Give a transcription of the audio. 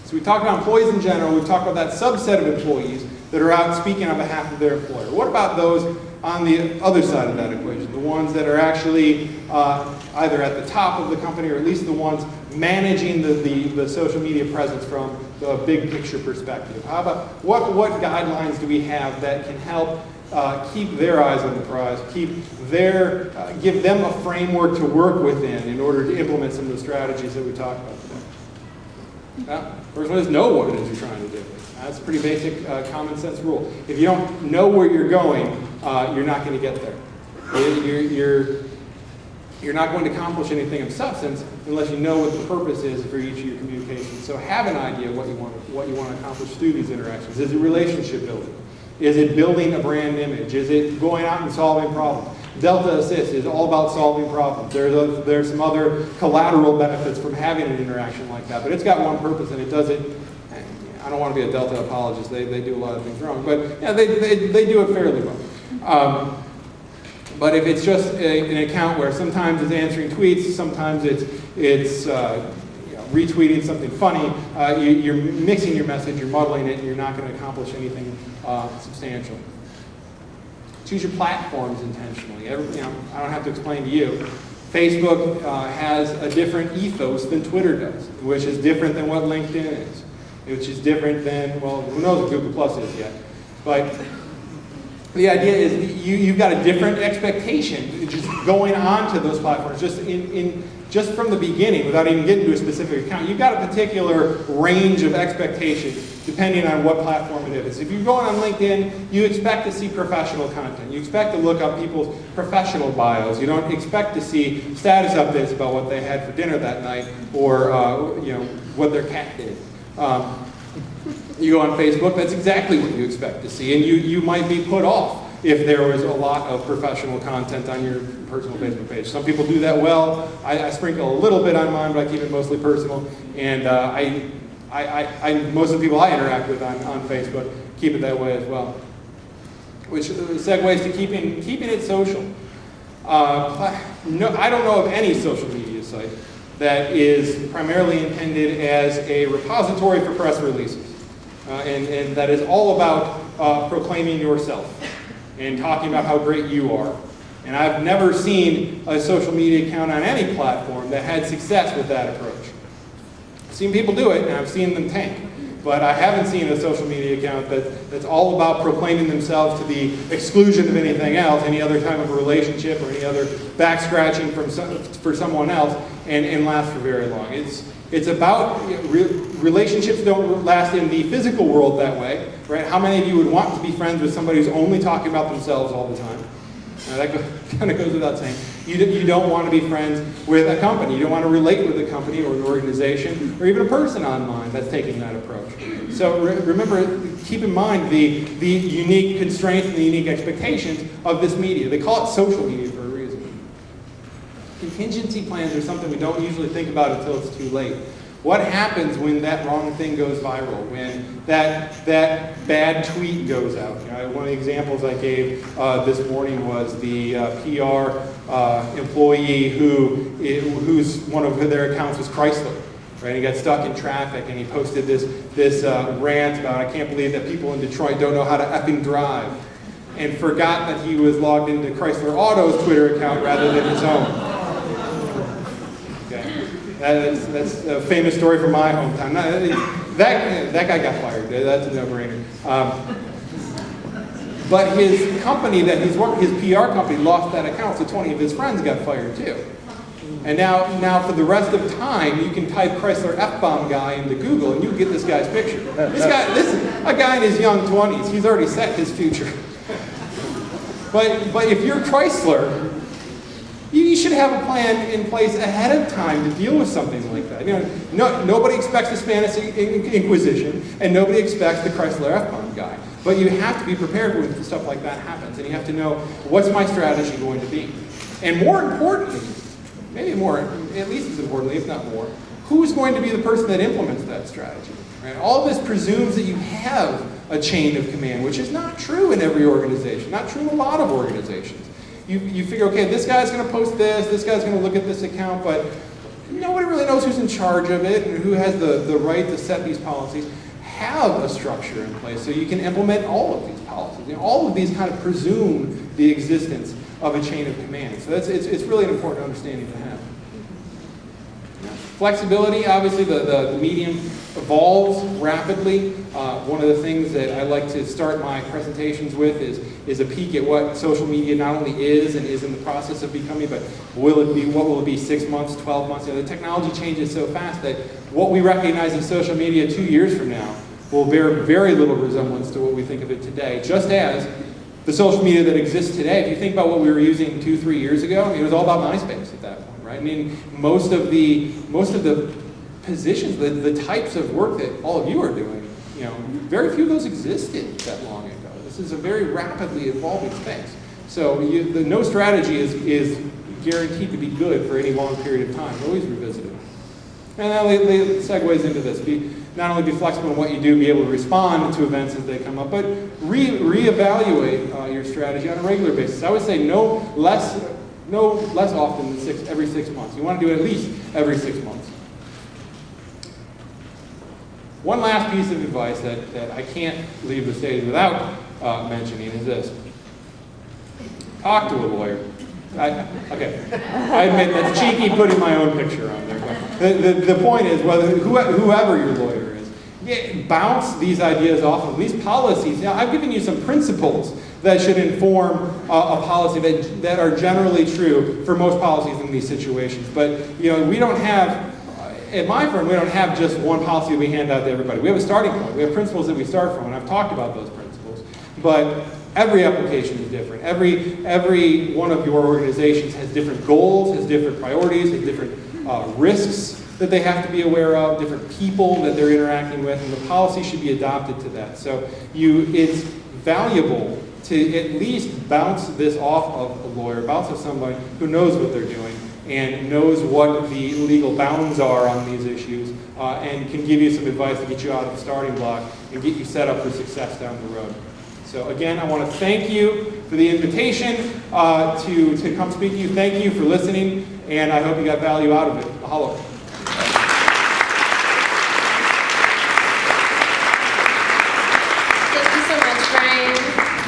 So we talked about employees in general. We've talked about that subset of employees that are out speaking on behalf of their employer. What about those on the other side of that equation, the ones that are actually either at the top of the company or at least the ones managing the social media presence from the big picture perspective? How about what guidelines do we have that can help keep their eyes on the prize, give them a framework to work within in order to implement some of the strategies that we talked about today? First one is know what it is you're trying to do. That's a pretty basic common sense rule. If you don't know where you're going, you're not going to get there. You're not going to accomplish anything of substance unless you know what the purpose is for each of your communications. So have an idea what you want to accomplish through these interactions. Is it relationship building? Is it building a brand image? Is it going out and solving problems? Delta Assist is all about solving problems. There's some other collateral benefits from having an interaction like that, but it's got one purpose, and it does it. I don't want to be a Delta apologist. They do a lot of things wrong, but yeah, they do it fairly well. But if it's just an account where sometimes it's answering tweets, sometimes it's retweeting something funny, you're mixing your message, you're muddling it, and you're not going to accomplish anything substantial. Choose your platforms intentionally. I don't have to explain to you. Facebook has a different ethos than Twitter does, which is different than what LinkedIn is, which is different than, well, who knows what Google Plus is yet. But the idea is you've got a different expectation just going on to those platforms, just from the beginning, without even getting to a specific account. You've got a particular range of expectations depending on what platform it is. If you're going on LinkedIn, you expect to see professional content. You expect to look up people's professional bios. You don't expect to see status updates about what they had for dinner that night or what their cat did. You go on Facebook, that's exactly what you expect to see, and you might be put off if there was a lot of professional content on your personal Facebook page. Some people do that well. I sprinkle a little bit on mine, but I keep it mostly personal, and most of the people I interact with on Facebook keep it that way as well. Which segues to keeping it social. I don't know of any social media site that is primarily intended as a repository for press releases. And that is all about proclaiming yourself and talking about how great you are. And I've never seen a social media account on any platform that had success with that approach. I've seen people do it, and I've seen them tank. But I haven't seen a social media account that's all about proclaiming themselves to the exclusion of anything else, any other type of relationship or any other back scratching for someone else, and last for very long. It's about, relationships don't last in the physical world that way, right? How many of you would want to be friends with somebody who's only talking about themselves all the time? That kind of goes without saying. You don't want to be friends with a company. You don't want to relate with a company or an organization or even a person online that's taking that approach. So remember, keep in mind the unique constraints and the unique expectations of this media. They call it social media for a reason. Contingency plans are something we don't usually think about until it's too late. What happens when that wrong thing goes viral, when that bad tweet goes out? One of the examples I gave this morning was the PR employee whose one of their accounts was Chrysler. Right? He got stuck in traffic and he posted this rant about, I can't believe that people in Detroit don't know how to effing drive, and forgot that he was logged into Chrysler Auto's Twitter account rather than his own. That's a famous story from my hometown. That guy got fired. That's a no-brainer. But his company that he's working, his PR company, lost that account, so 20 of his friends got fired too. And now for the rest of time, you can type Chrysler F-bomb guy into Google, and you can get this guy's picture. A guy in his young 20s. He's already set his future. But if you're Chrysler, you should have a plan in place ahead of time to deal with something like that. Nobody expects the Spanish Inquisition, and nobody expects the Chrysler F-bomb guy. But you have to be prepared when stuff like that happens, and you have to know, what's my strategy going to be? And more importantly, maybe more, at least as importantly, if not more, who's going to be the person that implements that strategy? Right? All of this presumes that you have a chain of command, which is not true in every organization, not true in a lot of organizations. You figure, okay, this guy's going to post this guy's going to look at this account, but nobody really knows who's in charge of it and who has the right to set these policies. Have a structure in place so you can implement all of these policies. You know, all of these kind of presume the existence of a chain of command. So it's really an important understanding to have. Flexibility, obviously the medium evolves rapidly. One of the things that I like to start my presentations with is a peek at what social media not only is and is in the process of becoming, but what will it be 6 months, 12 months? You know, the technology changes so fast that what we recognize as social media 2 years from now will bear very little resemblance to what we think of it today. Just as the social media that exists today, if you think about what we were using 2-3 years ago, I mean, it was all about MySpace at that point, right? I mean, most of the positions, the types of work that all of you are doing, you know, very few of those existed that long ago. This is a very rapidly evolving space. So no strategy is guaranteed to be good for any long period of time. Always revisit it. And that segues into this. Not only be flexible in what you do, be able to respond to events as they come up, but reevaluate your strategy on a regular basis. I would say no less often than every 6 months. You want to do it at least every 6 months. One last piece of advice that I can't leave the stage without mentioning is this. Talk to a lawyer. I admit that's cheeky putting my own picture on there. But the point is, whoever your lawyer is, bounce these ideas off of these policies. Now, I've given you some principles that should inform a policy that are generally true for most policies in these situations. But you know, we don't have. At my firm, we don't have just one policy that we hand out to everybody. We have a starting point. We have principles that we start from, and I've talked about those principles. But every application is different. Every one of your organizations has different goals, has different priorities, has different risks that they have to be aware of, different people that they're interacting with, and the policy should be adapted to that. So it's valuable to at least bounce this off of a lawyer, bounce off somebody who knows what they're doing and knows what the legal bounds are on these issues, and can give you some advice to get you out of the starting block and get you set up for success down the road. So again, I want to thank you for the invitation to come speak to you. Thank you for listening, and I hope you got value out of it. Mahalo.